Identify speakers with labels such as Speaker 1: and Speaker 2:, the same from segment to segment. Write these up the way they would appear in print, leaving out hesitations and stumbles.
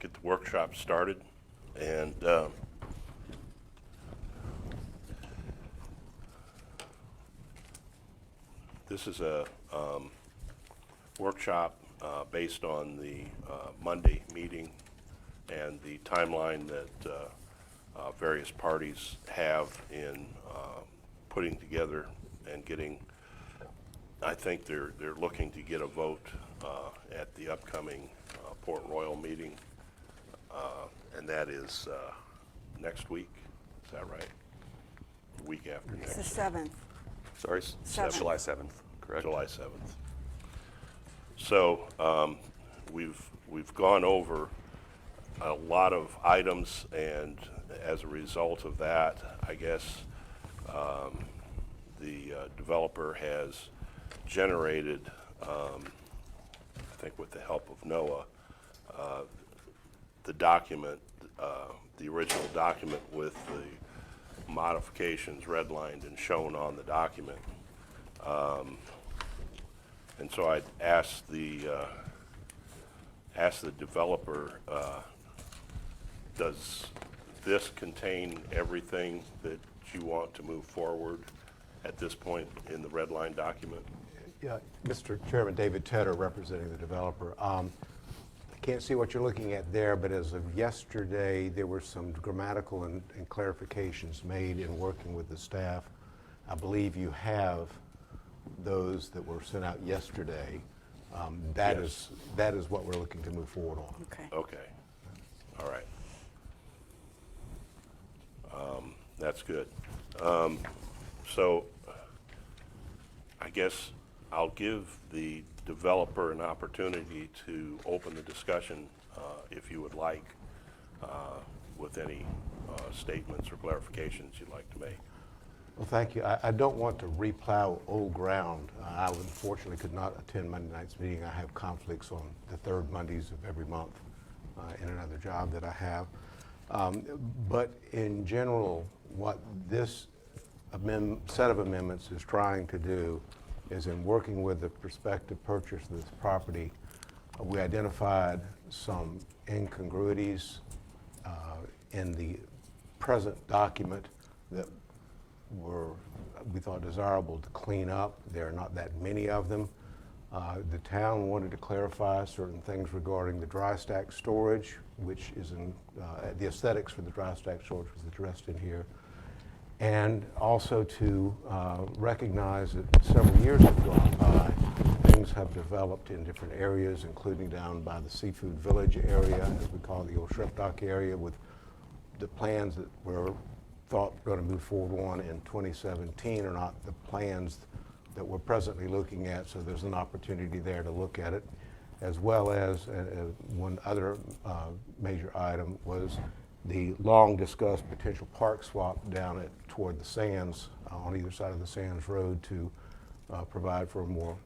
Speaker 1: get the workshop started. And this is a workshop based on the Monday meeting and the timeline that various parties have in putting together and getting, I think they're looking to get a vote at the upcoming Port Royal meeting, and that is next week. Is that right? The week after next.
Speaker 2: It's the 7th.
Speaker 1: Sorry?
Speaker 2: 7th.
Speaker 3: July 7th, correct?
Speaker 1: July 7th. So we've gone over a lot of items, and as a result of that, I guess the developer has generated, I think with the help of NOAA, the document, the original document with the modifications redlined and shown on the document. And so I'd ask the developer, does this contain everything that you want to move forward at this point in the red line document?
Speaker 4: Yeah, Mr. Chairman, David Tedder representing the developer. I can't see what you're looking at there, but as of yesterday, there were some grammatical and clarifications made in working with the staff. I believe you have those that were sent out yesterday. That
Speaker 1: Yes.
Speaker 4: is what we're looking to move forward on.
Speaker 2: Okay.
Speaker 1: Okay, all right. That's good. So I guess I'll give the developer an opportunity to open the discussion if you would like, with any statements or clarifications you'd like to make.
Speaker 4: Well, thank you. I don't want to replow old ground. I unfortunately could not attend Monday night's meeting. I have conflicts on the third Mondays of every month in another job that I have. But in general, what this set of amendments is trying to do is, in working with the prospective purchaser of this property, we identified some incongruities in the present document that we thought desirable to clean up. There are not that many of them. The town wanted to clarify certain things regarding the dry stack storage, which is in the aesthetics for the dry stack storage was addressed in here, and also to recognize that several years have gone by. Things have developed in different areas, including down by the Seafood Village area, as we call the old shrimp dock area, with the plans that were thought going to move forward on in 2017 are not the plans that we're presently looking at, so there's an opportunity there to look at it, as well as one other major item was the long discussed potential park swap down toward the Sands, on either side of the Sands Road, to provide for a more,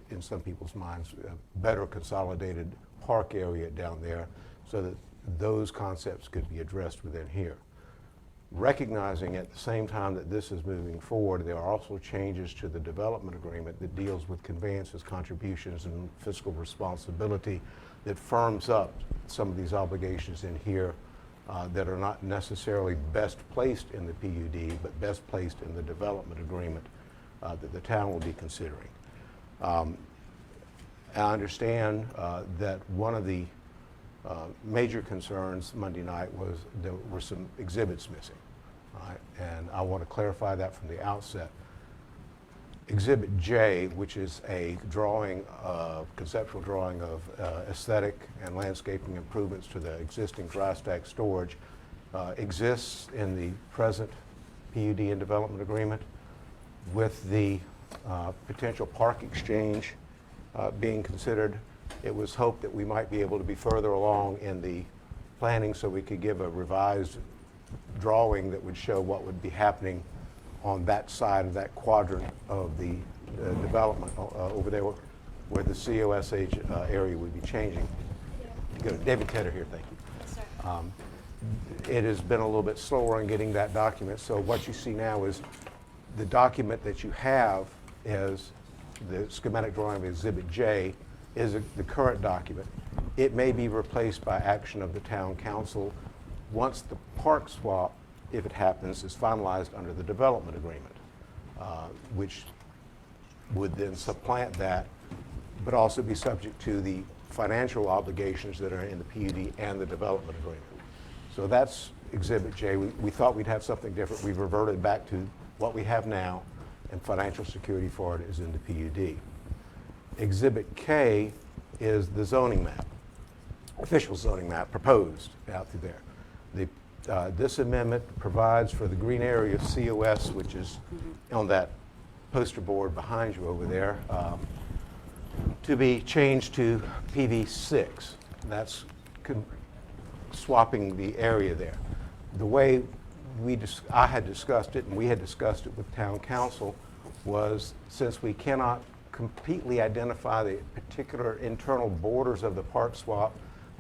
Speaker 4: in some people's minds, a better consolidated park area down there, so that those concepts could be addressed within here. Recognizing at the same time that this is moving forward, there are also changes to the development agreement that deals with conveyances, contributions, and fiscal responsibility that firms up some of these obligations in here that are not necessarily best placed in the PUD, but best placed in the development agreement that the town will be considering. I understand that one of the major concerns Monday night was there were some exhibits missing, right? And I want to clarify that from the outset. Exhibit J, which is a drawing, conceptual drawing of aesthetic and landscaping improvements to the existing dry stack storage, exists in the present PUD and development agreement. With the potential park exchange being considered, it was hoped that we might be able to be further along in the planning so we could give a revised drawing that would show what would be happening on that side of that quadrant of the development over there where the COSH area would be changing. Good. David Tedder here, thank you.
Speaker 2: Yes, sir.
Speaker 4: It has been a little bit slower in getting that document, so what you see now is the document that you have is the schematic drawing of Exhibit J is the current document. It may be replaced by action of the town council once the park swap, if it happens, is finalized under the development agreement, which would then supplant that, but also be subject to the financial obligations that are in the PUD and the development agreement. So that's Exhibit J. We thought we'd have something different. We've reverted back to what we have now, and financial security for it is in the PUD. Exhibit K is the zoning map, official zoning map proposed out through there. This amendment provides for the green area of COS, which is on that poster board behind you over there, to be changed to PV6. That's swapping the area there. The way I had discussed it, and we had discussed it with town council, was since we cannot completely identify the particular internal borders of the park swap,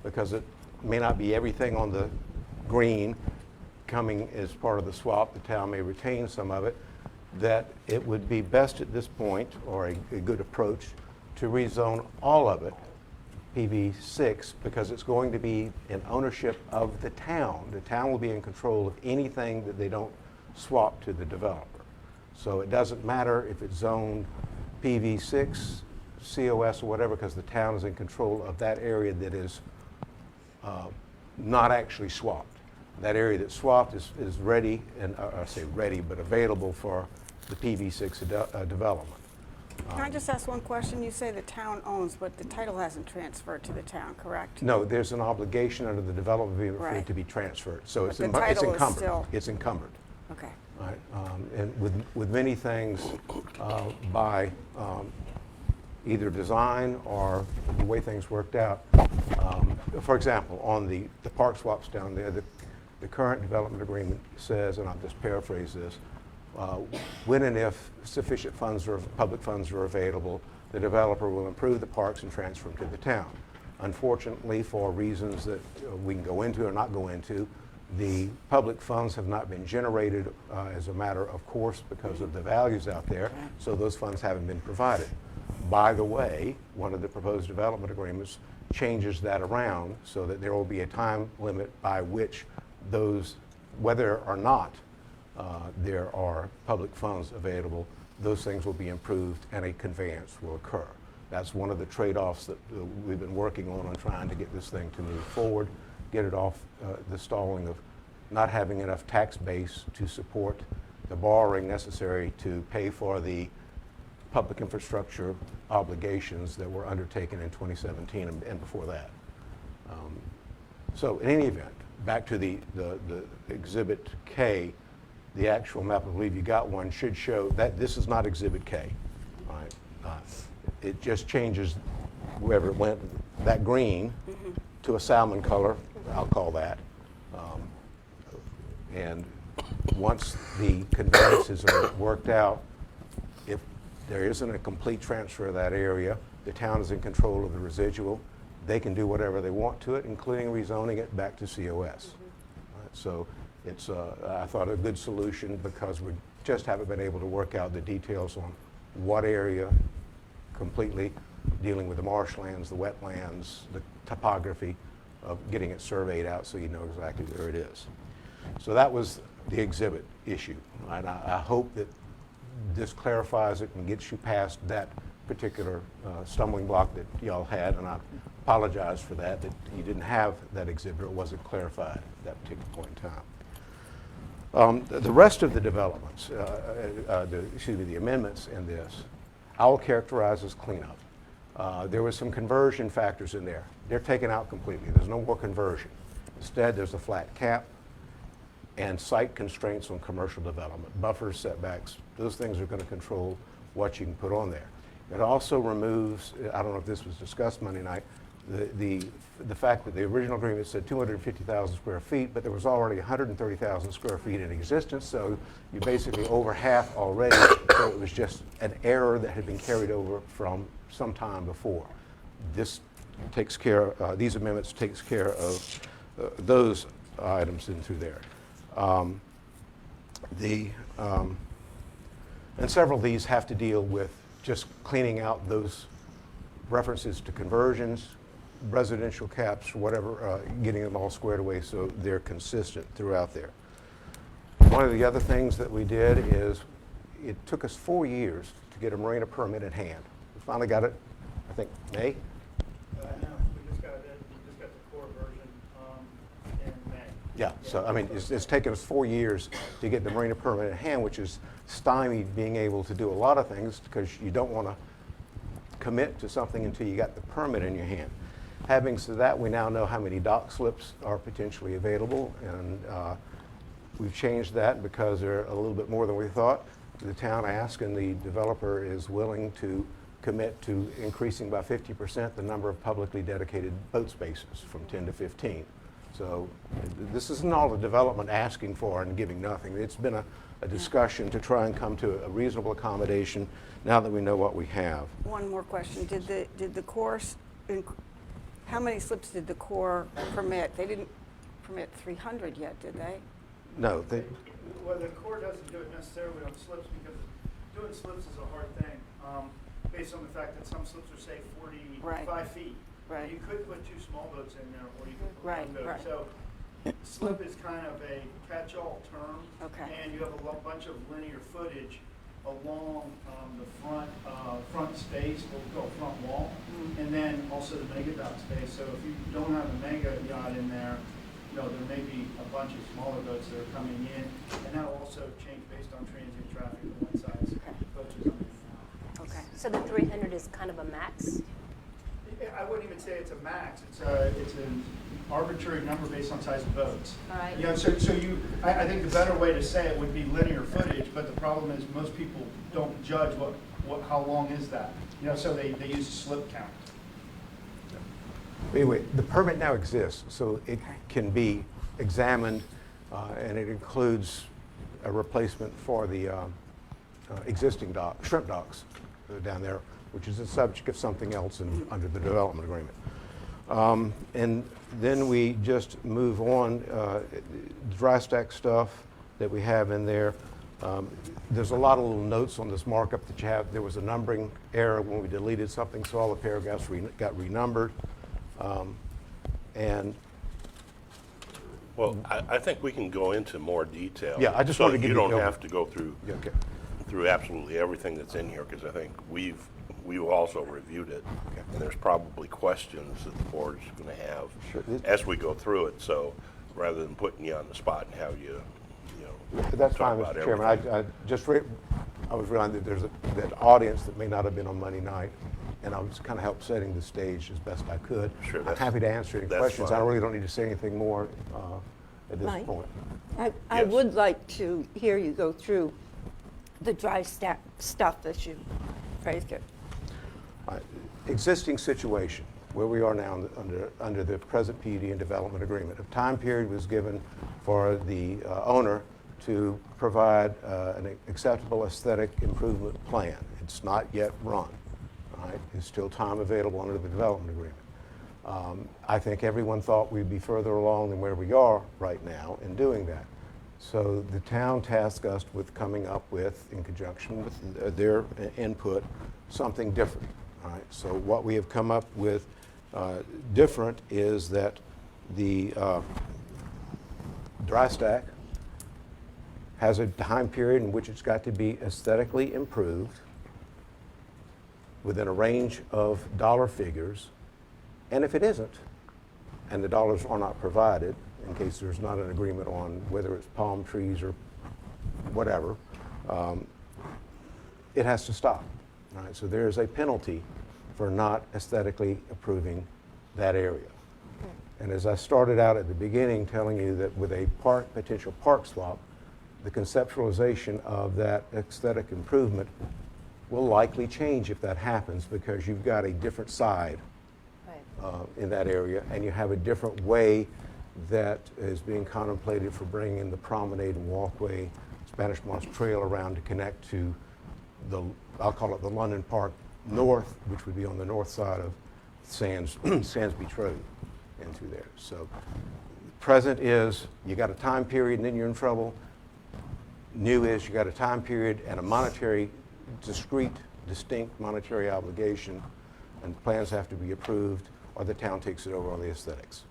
Speaker 4: because it may not be everything on the green coming as part of the swap, the town may retain some of it, that it would be best at this point, or a good approach, to rezone all of it PV6, because it's going to be in ownership of the town. The town will be in control of anything that they don't swap to the developer. So it doesn't matter if it's zoned PV6, COS, or whatever, because the town is in control of that area that is not actually swapped. That area that's swapped is ready, and I say ready, but available for the PV6 development.
Speaker 3: Can I just ask one question? You say the town owns, but the title hasn't transferred to the town, correct?
Speaker 4: No, there's an obligation under the development agreement for it
Speaker 3: Right.
Speaker 4: to be transferred. So
Speaker 3: But
Speaker 4: it's
Speaker 3: the
Speaker 4: it's
Speaker 3: title is
Speaker 4: encumbered.
Speaker 3: still-
Speaker 4: It's encumbered.
Speaker 3: Okay.
Speaker 4: Right, and with many things by either design or the way things worked out. For example, on the park swaps down there, the current development agreement says, and I'll just paraphrase this, when and if sufficient funds or public funds are available, the developer will improve the parks and transfer them to the town. Unfortunately, for reasons that we can go into or not go into, the public funds have not been generated as a matter of course because of the values out there, so those funds haven't been provided. By the way, one of the proposed development agreements changes that around so that there will be a time limit by which those, whether or not there are public funds available, those things will be improved and a conveyance will occur. That's one of the trade-offs that we've been working on trying to get this thing to move forward, get it off the stalling of not having enough tax base to support the borrowing necessary to pay for the public infrastructure obligations that were undertaken in 2017 and before that. So in any event, back to the Exhibit K, the actual map, I believe you got one, should show that this is not Exhibit K. All right? It just changes wherever it went, that green to a salmon color, I'll call that. And once the conveyances are worked out, if there isn't a complete transfer of that area, the town is in control of the residual. They can do whatever they want to it, including rezoning it back to COS. Right, so it's, I thought, a good solution because we just haven't been able to work out the details on what area completely, dealing with the marshlands, the wetlands, the topography of getting it surveyed out so you know exactly where it is. So that was the exhibit issue. And I hope that this clarifies it and gets you past that particular stumbling block that y'all had, and I apologize for that you didn't have that exhibit, or it wasn't clarified at that particular point in time. The rest of the developments, the amendments in this, I will characterize as cleanup. There was some conversion factors in there. They're taken out completely. There's no more conversion. Instead, there's a flat cap and site constraints on commercial development. Buffers, setbacks, those things are going to control what you can put on there. It also removes, I don't know if this was discussed Monday night, the fact that the original agreement said 250,000 square feet, but there was already 130,000 square feet in existence, so you basically over half already, so it was just an error that had been carried over from some time before. This takes care, these amendments takes care of those items in through there. And several of these have to deal with just cleaning out those references to conversions, residential caps, whatever, getting them all squared away so they're consistent throughout there. One of the other things that we did is it took us 4 years to get a marina permit in hand. We finally got it, I think, May.
Speaker 5: No, we just got the core version in May.
Speaker 4: Yeah, so I mean, it's taken us 4 years to get the marina permit in hand, which is stymied being able to do a lot of things because you don't want to commit to something until you got the permit in your hand. Having said that, we now know how many dock slips are potentially available, and we've changed that because they're a little bit more than we thought. The town asked, and the developer is willing to commit to increasing by 50% the number of publicly dedicated boat spaces from 10 to 15. So this isn't all the development asking for and giving nothing. It's been a discussion to try and come to a reasonable accommodation now that we know what we have.
Speaker 3: One more question. Did the Corps, how many slips did the Corps permit? They didn't permit 300 yet, did they?
Speaker 4: No,
Speaker 5: Well, the Corps doesn't do it necessarily on slips because doing slips is a hard thing, based on the fact that some slips are, say, 45 feet.
Speaker 3: Right.
Speaker 5: You could put 2 small boats in there, or you could put
Speaker 3: Right,
Speaker 5: one boat.
Speaker 3: right.
Speaker 5: So slip is kind of a catch-all term.
Speaker 3: Okay.
Speaker 5: And you have a bunch of linear footage along the front space, what we call front wall, and then also the mega dock space. So if you don't have a mega yacht in there, there may be a bunch of smaller boats that are coming in, and that'll also change based on transient traffic on one side.
Speaker 3: Okay.
Speaker 5: Boats are coming in.
Speaker 3: Okay.
Speaker 6: So the 300 is kind of a max?
Speaker 5: I wouldn't even say it's a max. It's an arbitrary number based on size of boats.
Speaker 6: All right.
Speaker 5: I think the better way to say it would be linear footage, but the problem is most people don't judge how long is that. So they use a slip count.
Speaker 4: anyway, the permit now exists, so it can be examined, and it includes a replacement for the existing shrimp docks down there, which is the subject of something else under the development agreement. And then we just move on, dry stack stuff that we have in there. There's a lot of little notes on this markup that you have. There was a numbering error when we deleted something, so all the paragraphs got renumbered. And
Speaker 1: Well, I think we can go into more detail.
Speaker 4: Yeah, I just wanted to give
Speaker 1: you
Speaker 4: you
Speaker 1: don't
Speaker 4: the
Speaker 1: have to go through
Speaker 4: yeah, okay.
Speaker 1: through absolutely everything that's in here, because I think we've also reviewed it, and there's probably questions that the board is going to have
Speaker 4: Sure.
Speaker 1: as we go through it. So rather than putting you on the spot and have you
Speaker 4: That's
Speaker 1: talk
Speaker 4: fine,
Speaker 1: about
Speaker 4: Mr. Chairman.
Speaker 1: everything.
Speaker 4: I was realizing that there's that audience that may not have been on Monday night, and I was kind of help setting the stage as best I could.
Speaker 1: Sure,
Speaker 4: I'm
Speaker 1: that's-
Speaker 4: happy to answer any
Speaker 1: that's
Speaker 4: questions. I
Speaker 1: fine.
Speaker 4: really don't need to say anything more at this
Speaker 7: Mike?
Speaker 4: point.
Speaker 7: I
Speaker 1: Yes.
Speaker 7: would like to hear you go through the dry stack stuff as you phrased it.
Speaker 4: Existing situation, where we are now under the present PUD and development agreement. A time period was given for the owner to provide an acceptable aesthetic improvement plan. It's not yet run. Right? There's still time available under the development agreement. I think everyone thought we'd be further along than where we are right now in doing that. So the town tasked us with coming up with, in conjunction with their input, something different. All right? So what we have come up with different is that the dry stack has a time period in which it's got to be aesthetically improved within a range of dollar figures. And if it isn't, and the dollars are not provided, in case there's not an agreement on whether it's palm trees or whatever, it has to stop. Right? So there is a penalty for not aesthetically approving that area. And as I started out at the beginning telling you that with a potential park swap, the conceptualization of that aesthetic improvement will likely change if that happens, because you've got a different side in that area, and you have a different way that is being contemplated for bringing the promenade and walkway, Spanish Moss Trail around to connect to I'll call it the London Park North, which would be on the north side of Sands Beach Road into there. So present is you got a time period and then you're in trouble. New is you got a time period and a monetary, distinct monetary obligation, and plans have to be approved, or the town takes it over on the aesthetics.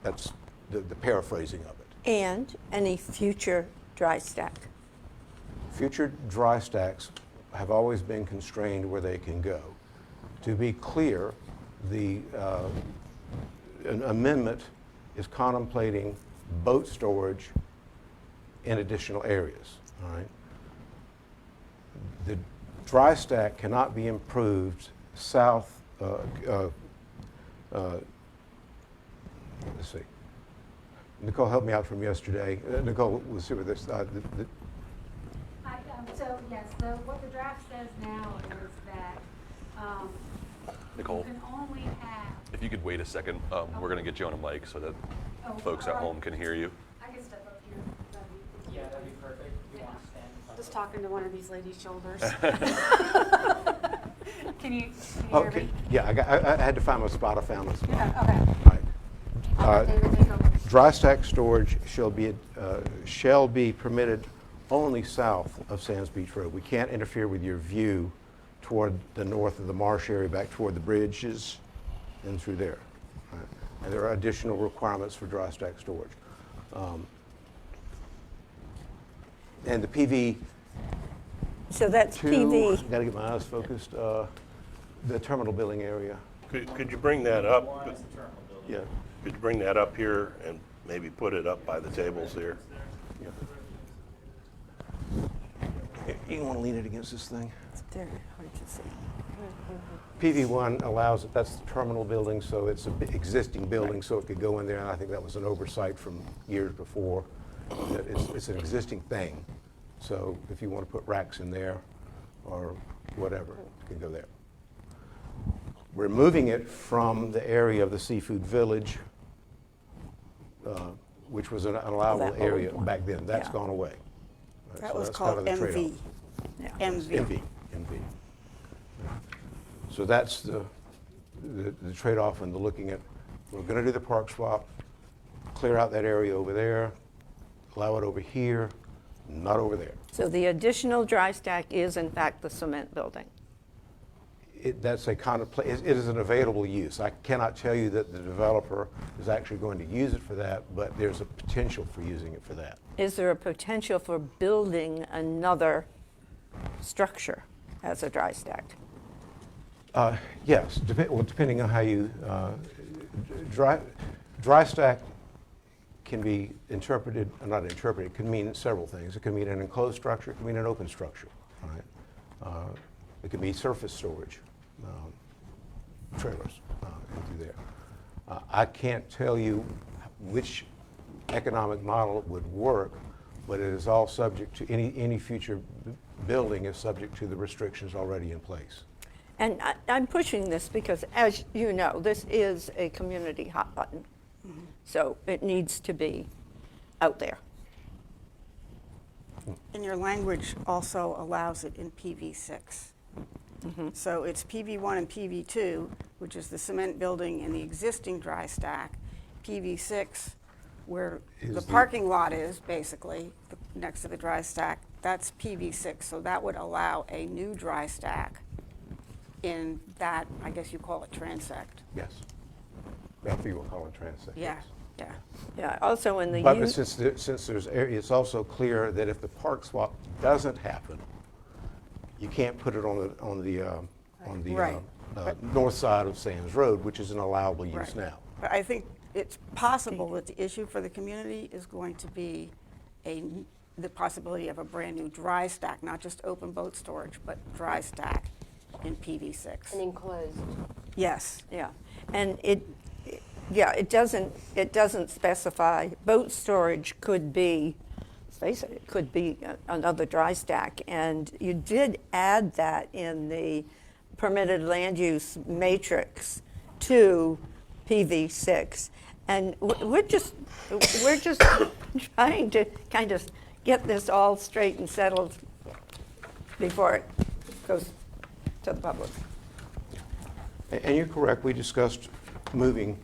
Speaker 4: That's the paraphrasing of it.
Speaker 7: And any future dry stack.
Speaker 4: Future dry stacks have always been constrained where they can go. To be clear, an amendment is contemplating boat storage in additional areas, all right? The dry stack cannot be improved south, let's see. Nicole, help me out from yesterday. Nicole was here with this.
Speaker 8: So yes, what the draft says now is that
Speaker 9: Nicole,
Speaker 8: you can only have.
Speaker 9: if you could wait a second, we're going to get you on a mic so that
Speaker 8: Oh,
Speaker 9: folks at
Speaker 8: all right.
Speaker 9: home can hear you.
Speaker 8: I can step up here.
Speaker 10: Yeah, that'd be perfect. You want to stand in front
Speaker 8: Just
Speaker 10: of
Speaker 8: talking to one of these ladies' shoulders. Can you hear
Speaker 4: Okay,
Speaker 8: me?
Speaker 4: yeah, I had to find my spot. I found my spot.
Speaker 8: Yeah, okay.
Speaker 4: All right.
Speaker 8: David, take over.
Speaker 4: Dry stack storage shall be permitted only south of Sands Beach Road. We can't interfere with your view toward the north of the marsh area, back toward the bridges and through there. All right. And there are additional requirements for dry stack storage. And the PV
Speaker 7: So that's
Speaker 4: two,
Speaker 7: PV.
Speaker 4: gotta get my eyes focused, the terminal building area.
Speaker 1: Could you bring that up?
Speaker 10: one is the terminal building.
Speaker 4: Yeah.
Speaker 1: Could you bring that up here and maybe put it up by the tables there?
Speaker 4: You want to lean it against this thing?
Speaker 7: It's very hard to see.
Speaker 4: PV1 allows it, that's the terminal building, so it's an existing building, so it could go in there, and I think that was an oversight from years before. That It's an existing thing, so if you want to put racks in there or whatever, it can go there. We're moving it from the area of the Seafood Village, which was an allowable
Speaker 7: that old
Speaker 4: area
Speaker 7: one.
Speaker 4: back then. That's
Speaker 7: Yeah.
Speaker 4: gone away.
Speaker 3: That
Speaker 4: So
Speaker 3: was
Speaker 4: that's kind
Speaker 3: called
Speaker 4: of the trade-off.
Speaker 3: MV.
Speaker 7: Yeah.
Speaker 3: MV.
Speaker 4: MV. So that's the trade-off and the looking at, we're going to do the park swap, clear out that area over there, allow it over here, not over there.
Speaker 7: So the additional dry stack is in fact the cement building.
Speaker 4: That's a kind of, it is an available use. I cannot tell you that the developer is actually going to use it for that, but there's a potential for using it for that.
Speaker 7: Is there a potential for building another structure as a dry stack?
Speaker 4: Yes, depending on how you, dry stack can be interpreted, not interpreted, it can mean several things. It can mean an enclosed structure, it can mean an open structure, all right? It can be surface storage, trailers through there. I can't tell you which economic model would work, but it is all subject to, any future building is subject to the restrictions already in place.
Speaker 7: And I'm pushing this because, as you know, this is a community hot button. So it needs to be out there.
Speaker 3: And your language also allows it in PV6. So it's PV1 and PV2, which is the cement building and the existing dry stack. PV6, where
Speaker 4: Is
Speaker 3: the
Speaker 4: the-
Speaker 3: parking lot is, basically, next to the dry stack, that's PV6. So that would allow a new dry stack in that, I guess you call it transect.
Speaker 4: Yes. That's what you will call it transect.
Speaker 3: Yeah, yeah.
Speaker 7: Yeah, also in the
Speaker 4: But
Speaker 7: use.
Speaker 4: since there's area, it's also clear that if the park swap doesn't happen, you can't put it on the
Speaker 3: Right.
Speaker 4: north side of Sands Road, which is an allowable use
Speaker 3: Right.
Speaker 4: now.
Speaker 3: But I think it's possible that the issue for the community is going to be the possibility of a brand-new dry stack, not just open boat storage, but dry stack in PV6.
Speaker 6: And enclosed.
Speaker 3: Yes.
Speaker 7: Yeah, and it doesn't specify, boat storage could be, let's face it could be another dry stack. And you did add that in the permitted land use matrix to PV6. And we're just trying to kind of get this all straight and settled before it goes to the public.
Speaker 4: And you're correct, we discussed moving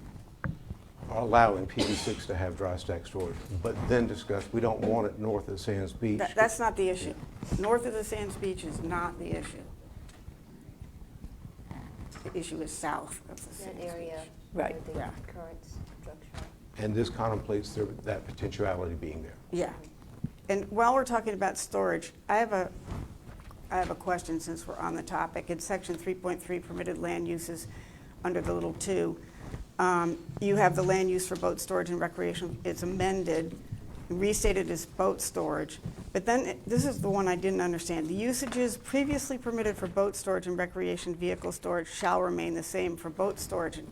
Speaker 4: or allowing PV6 to have dry stack storage, but then discussed we don't want it north of Sands Beach.
Speaker 3: That's not the issue. North of the Sands Beach is not the issue. the issue is south of the
Speaker 6: That
Speaker 3: Sands
Speaker 6: area
Speaker 3: Beach.
Speaker 7: Right.
Speaker 6: where the
Speaker 3: Yeah.
Speaker 6: current structure.
Speaker 4: And this contemplates that potentiality being there.
Speaker 3: Yeah. And while we're talking about storage, I have a question since we're on the topic. In section 3.3, permitted land uses, under the little 2, you have the land use for boat storage and recreation. It's amended, restated as boat storage. But then, this is the one I didn't understand. The usages previously permitted for boat storage and recreation vehicle storage shall remain the same for boat storage.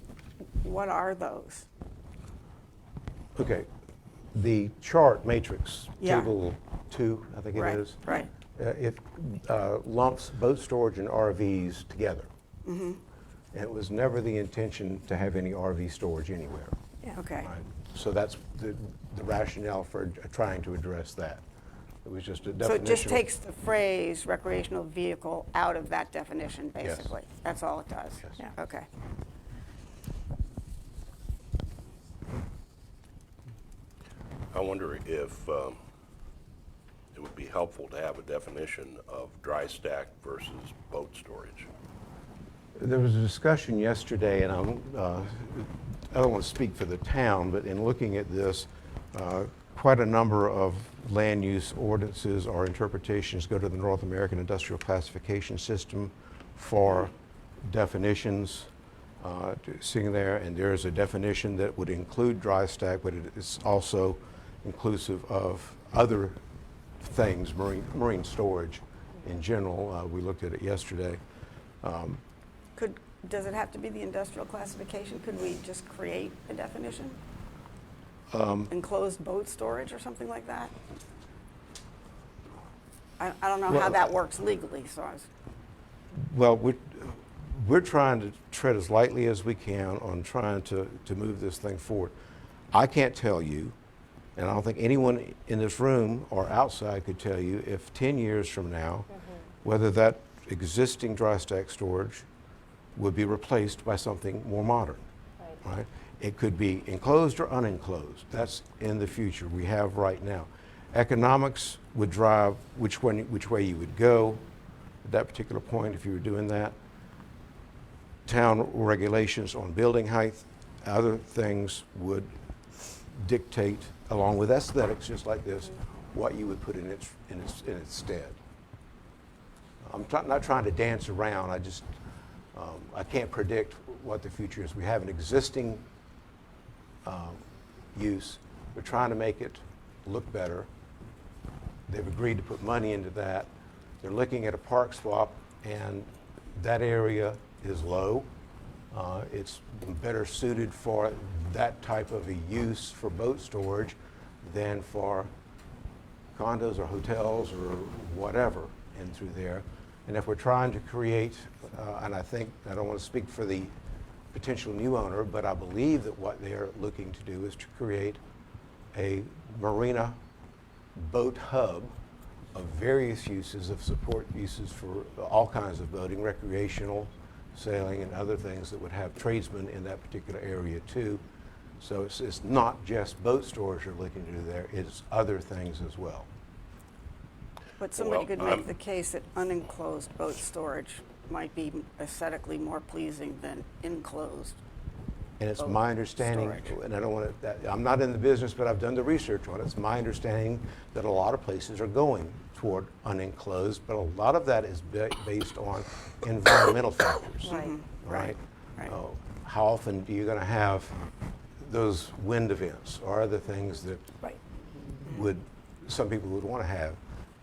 Speaker 3: What are those?
Speaker 4: Okay, the chart matrix,
Speaker 3: Yeah.
Speaker 4: table 2, I think it
Speaker 3: Right,
Speaker 4: is.
Speaker 3: right.
Speaker 4: It lumps boat storage and RVs together.
Speaker 3: Mm-hmm.
Speaker 4: And it was never the intention to have any RV storage anywhere.
Speaker 3: Okay.
Speaker 4: Right? So that's the rationale for trying to address that. It was just a definition.
Speaker 3: So it just takes the phrase recreational vehicle out of that definition,
Speaker 4: Yes.
Speaker 3: basically? That's all it does?
Speaker 4: Yes.
Speaker 7: Yeah.
Speaker 3: Okay.
Speaker 1: I wonder if it would be helpful to have a definition of dry stack versus boat storage.
Speaker 4: There was a discussion yesterday, and I don't want to speak for the town, but in looking at this, quite a number of land use ordinances or interpretations go to the North American Industrial Classification System for definitions, seeing there, and there is a definition that would include dry stack, but it is also inclusive of other things, marine storage in general. We looked at it yesterday.
Speaker 3: Does it have to be the industrial classification? Could we just create a definition? Enclosed boat storage or something like that? I don't know how
Speaker 4: Well,
Speaker 3: that works legally, so I was,
Speaker 4: Well, we're trying to tread as lightly as we can on trying to move this thing forward. I can't tell you, and I don't think anyone in this room or outside could tell you, if 10 years from now, whether that existing dry stack storage would be replaced by something more modern, right? It could be enclosed or unenclosed. That's in the future. We have right now. Economics would drive which way you would go at that particular point if you were doing that. Town regulations on building height, other things would dictate, along with aesthetics, just like this, what you would put in its stead. I'm not trying to dance around. I can't predict what the future is. We have an existing use. We're trying to make it look better. They've agreed to put money into that. They're looking at a park swap, and that area is low. It's better suited for that type of a use for boat storage than for condos or hotels or whatever in through there. And if we're trying to create, and I don't want to speak for the potential new owner, but I believe that what they're looking to do is to create a marina boat hub of various uses, of support uses for all kinds of boating, recreational, sailing, and other things that would have tradesmen in that particular area too. So it's not just boat storage you're looking to do there, it's other things as well.
Speaker 3: but somebody
Speaker 1: Well,
Speaker 3: could make the case that unenclosed boat storage might be aesthetically more pleasing than enclosed.
Speaker 4: And it's
Speaker 3: boat
Speaker 4: my understanding,
Speaker 3: storage.
Speaker 4: and I don't want to, I'm not in the business, but I've done the research on it. It's my understanding that a lot of places are going toward unenclosed, but a lot of that is based on environmental factors.
Speaker 3: Right,
Speaker 4: Right?
Speaker 3: right.
Speaker 4: How often are you going to have those wind events or other things that
Speaker 7: Right.
Speaker 4: some people would want to have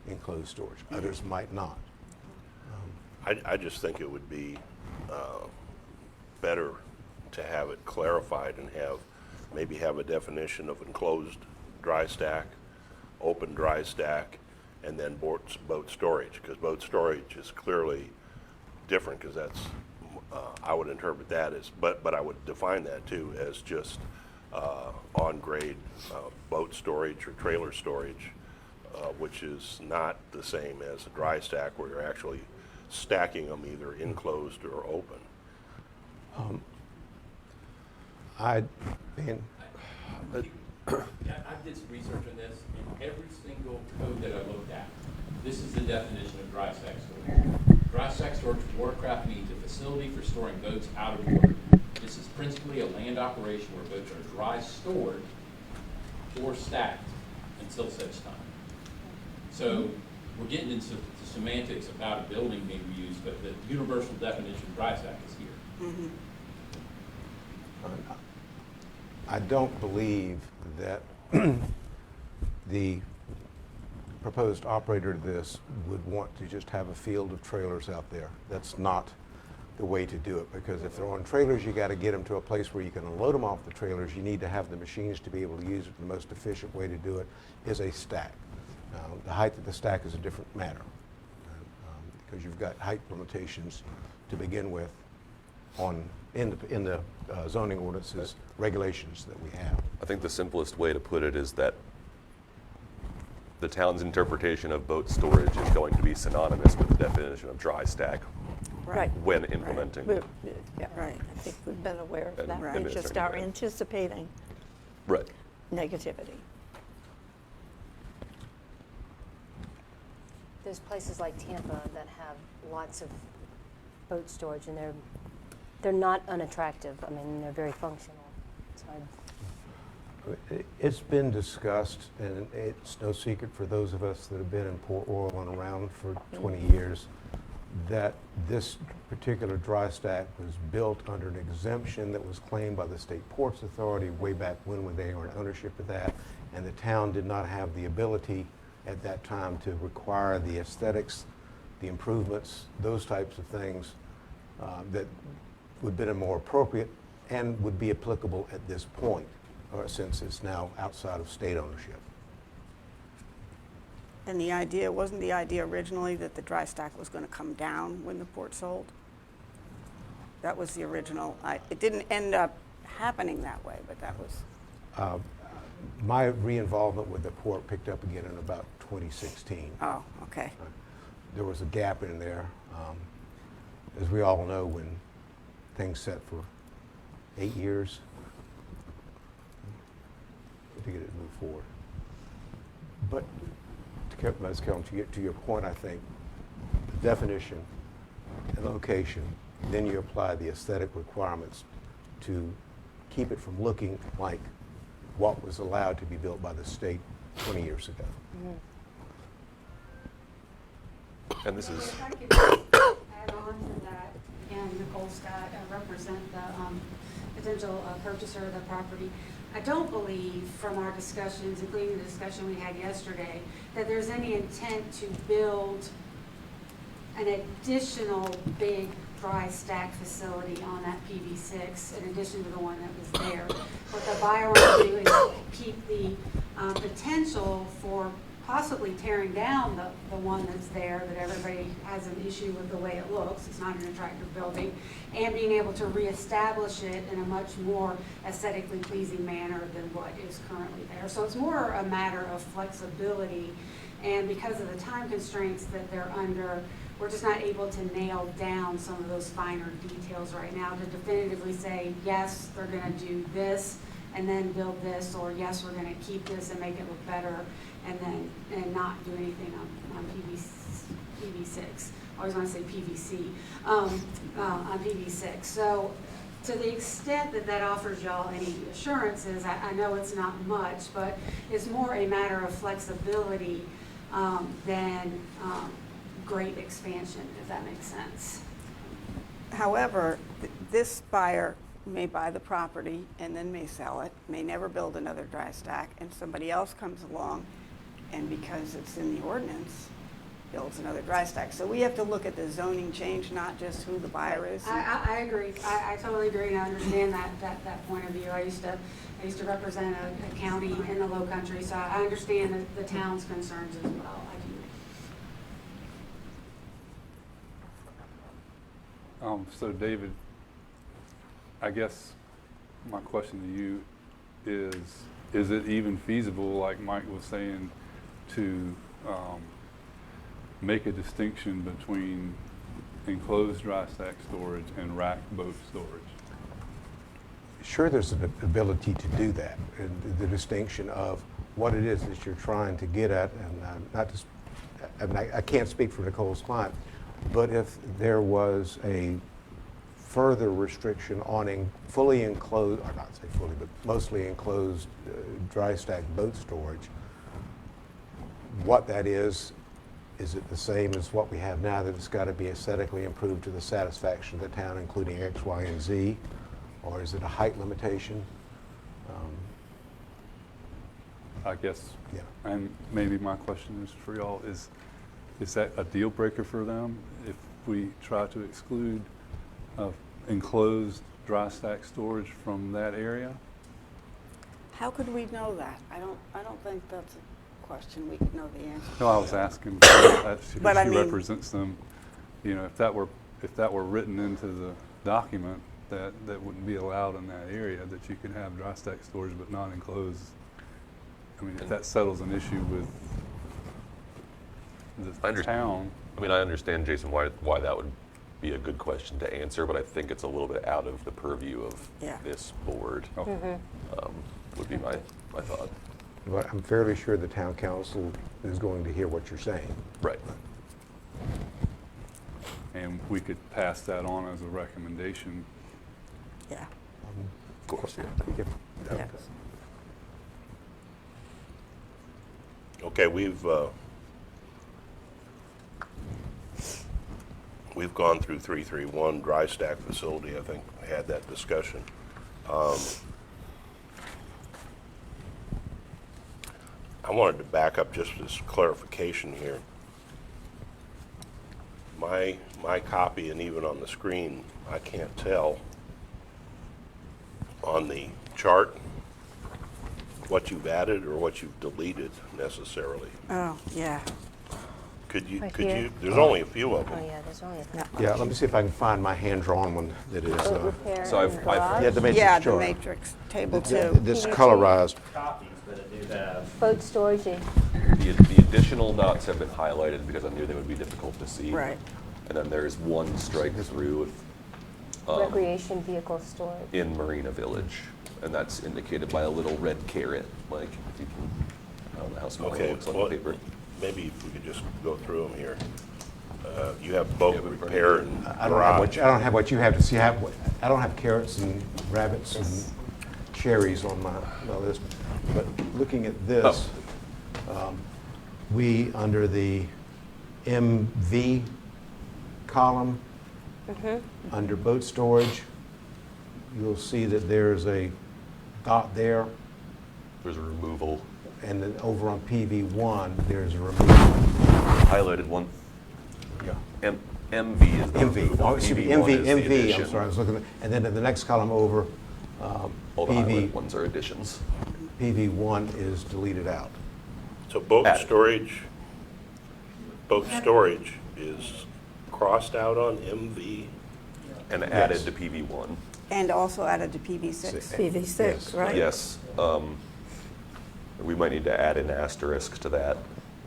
Speaker 4: enclosed storage, others might not.
Speaker 1: I just think it would be better to have it clarified and maybe have a definition of enclosed dry stack, open dry stack, and then boat storage, because boat storage is clearly different, because that's, I would interpret that as, but I would define that too as just on-grade boat storage or trailer storage, which is not the same as a dry stack where you're actually stacking them either enclosed or open.
Speaker 11: Yeah, I did some research on this, and every single code that I looked at, this is the definition of dry stack storage. Dry stack storage for watercraft means a facility for storing boats out of water. This is principally a land operation where boats are dry stored or stacked until such time. So we're getting into the semantics about a building being reused, but the universal definition of dry stack is here.
Speaker 4: I don't believe that the proposed operator of this would want to just have a field of trailers out there. That's not the way to do it, because if they're on trailers, you got to get them to a place where you can unload them off the trailers. You need to have the machines to be able to use it. The most efficient way to do it is a stack. The height of the stack is a different matter, because you've got height limitations to begin with in the zoning ordinances regulations that we have.
Speaker 9: I think the simplest way to put it is that the town's interpretation of boat storage is going to be synonymous with the definition of dry stack
Speaker 7: Right.
Speaker 9: when implementing.
Speaker 7: We're- yeah,
Speaker 3: Right.
Speaker 7: I think we've been aware of
Speaker 9: And
Speaker 7: that.
Speaker 3: Right.
Speaker 7: We just are anticipating
Speaker 9: Right.
Speaker 7: negativity.
Speaker 6: There's places like Tampa that have lots of boat storage, and they're not unattractive. I mean, they're very functional. So
Speaker 4: It's been discussed, and it's no secret for those of us that have been in Port Royal and around for 20 years, that this particular dry stack was built under an exemption that was claimed by the State Ports Authority way back when they were in ownership of that, and the town did not have the ability at that time to require the aesthetics, the improvements, those types of things that would have been more appropriate and would be applicable at this point, or since it's now outside of state ownership.
Speaker 3: And wasn't the idea originally that the dry stack was going to come down when the port sold? That was the original. It didn't end up happening that way, but that was.
Speaker 4: My re-involvement with the port picked up again in about 2016.
Speaker 3: Oh, okay.
Speaker 4: There was a gap in there. As we all know, when things set for 8 years, to get it moved forward. But Ms. Kelly, to your point, I think the definition and location, then you apply the aesthetic requirements to keep it from looking like what was allowed to be built by the state 20 years ago.
Speaker 9: And this is,
Speaker 8: If I could add on to that, again, Nicole Scott, I represent the potential purchaser of the property. I don't believe from our discussions, including the discussion we had yesterday, that there's any intent to build an additional big dry stack facility on that PV6 in addition to the one that was there. What the buyer wants to do is keep the potential for possibly tearing down the one that's there, that everybody has an issue with the way it looks. It's not an attractive building, and being able to reestablish it in a much more aesthetically pleasing manner than what is currently there. So it's more a matter of flexibility, and because of the time constraints that they're under, we're just not able to nail down some of those finer details right now to definitively say, yes, they're gonna do this and then build this, or yes, we're gonna keep this and make it look better and not do anything on PV6. I always want to say PVC, on PV6. So to the extent that that offers y'all any assurances, I know it's not much, but it's more a matter of flexibility than great expansion, if that makes sense.
Speaker 3: However, this buyer may buy the property and then may sell it, may never build another dry stack, and somebody else comes along and because it's in the ordinance, builds another dry stack. So we have to look at the zoning change, not just who the buyer is.
Speaker 8: I agree. I totally agree, and I understand that point of view. I used to represent a county in the Low Country, so I understand the town's concerns as well. I do.
Speaker 12: So David, I guess my question to you is it even feasible, like Mike was saying, to make a distinction between enclosed dry stack storage and rack boat storage?
Speaker 4: Sure, there's an ability to do that, and the distinction of what it is that you're trying to get at, and not just, I mean, I can't speak for Nicole's client. But if there was a further restriction on fully enclosed, or not say fully, but mostly enclosed dry stack boat storage, what that is it the same as what we have now, that it's got to be aesthetically improved to the satisfaction of the town, including X, Y, and Z? Or is it a height limitation?
Speaker 12: I guess,
Speaker 4: Yeah.
Speaker 12: and maybe my question is for y'all, is that a deal breaker for them if we try to exclude enclosed dry stack storage from that area?
Speaker 3: How could we know that? I don't think that's a question we could know the answer to.
Speaker 12: No, I was asking, because
Speaker 3: But I
Speaker 12: she
Speaker 3: mean-
Speaker 12: represents them. You know, if that were written into the document, that wouldn't be allowed in that area, that you could have dry stack storage but not enclosed. I mean, if that settles an issue with the town.
Speaker 9: I mean, I understand, Jason, why that would be a good question to answer, but I think it's a little bit out of the purview of
Speaker 3: Yeah.
Speaker 9: this board,
Speaker 12: Okay.
Speaker 9: would be my thought.
Speaker 4: But I'm fairly sure the town council is going to hear what you're saying.
Speaker 9: Right.
Speaker 12: And we could pass that on as a recommendation.
Speaker 3: Yeah.
Speaker 9: Of course, yeah.
Speaker 3: Yes.
Speaker 1: Okay, we've gone through 331 dry stack facility, I think, had that discussion. I wanted to back up just as clarification here. My copy, and even on the screen, I can't tell on the chart what you've added or what you've deleted necessarily.
Speaker 3: Oh, yeah.
Speaker 1: Could you,
Speaker 6: Right here.
Speaker 1: there's only a few of
Speaker 6: Oh,
Speaker 1: them.
Speaker 6: yeah, there's only a
Speaker 4: Yeah, let me see if I can find my hand-drawn one that is,
Speaker 6: boat repair
Speaker 9: So I've-
Speaker 6: and
Speaker 9: I've-
Speaker 6: garage.
Speaker 4: yeah, the matrix
Speaker 3: Yeah, the
Speaker 4: chart.
Speaker 3: matrix, table
Speaker 4: Th-
Speaker 3: 2.
Speaker 4: This
Speaker 6: PVC.
Speaker 4: colorized.
Speaker 10: Copies, but I do have.
Speaker 6: Boat storage,
Speaker 9: The additional dots have been highlighted because I knew they would be difficult to see.
Speaker 3: Right.
Speaker 9: And then there's one strike through
Speaker 6: recreation vehicle storage.
Speaker 9: in Marina Village, and that's indicated by a little red caret, like, if you can, I don't know how small it
Speaker 1: Okay,
Speaker 9: looks on
Speaker 1: well,
Speaker 9: the paper.
Speaker 1: maybe if we could just go through them here. You have boat
Speaker 9: Yeah, but for-
Speaker 1: repair and
Speaker 4: I don't have
Speaker 1: garage.
Speaker 4: what you have to see. I don't have carrots and rabbits and cherries on my list. But looking at this, we, under the MV column, under boat storage, you'll see that there's a dot there,
Speaker 9: There's a removal,
Speaker 4: and then over on PV1, there's a removal.
Speaker 9: highlighted one.
Speaker 4: Yeah.
Speaker 9: MV is the
Speaker 4: MV,
Speaker 9: removal.
Speaker 4: oh, excuse me,
Speaker 9: PV1 is the
Speaker 4: MV, I'm
Speaker 9: addition.
Speaker 4: sorry, I was looking at, and then in the next column over,
Speaker 9: All the highlighted
Speaker 4: PV,
Speaker 9: ones are additions.
Speaker 4: PV1 is deleted out.
Speaker 1: So boat
Speaker 9: Added.
Speaker 1: storage is crossed out on MV.
Speaker 9: And added to PV1.
Speaker 3: And also added to PV6.
Speaker 7: PV6,
Speaker 4: Yes.
Speaker 7: right?
Speaker 9: Yes. We might need to add an asterisk to that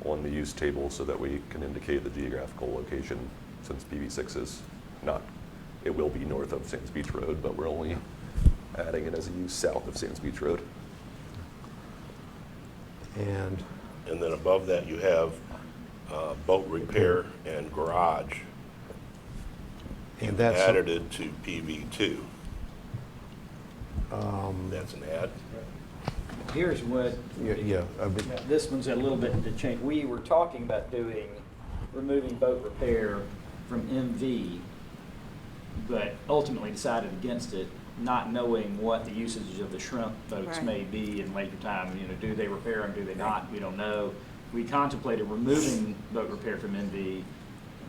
Speaker 9: on the use table so that we can indicate the geographical location, since PV6 is not, it will be north of Sands Beach Road, but we're only adding it as a use south of Sands Beach Road.
Speaker 4: And
Speaker 1: And then above that, you have boat repair and garage.
Speaker 4: And that's,
Speaker 1: Added it to PV2. That's an add.
Speaker 10: Here's what,
Speaker 4: yeah,
Speaker 10: this one's a little bit to change. We were talking about removing boat repair from MV, but ultimately decided against it, not knowing what the usage of the shrimp boats
Speaker 3: Right.
Speaker 10: may be in later time. You know, do they repair them, do they not? We don't know. We contemplated removing boat repair from MV,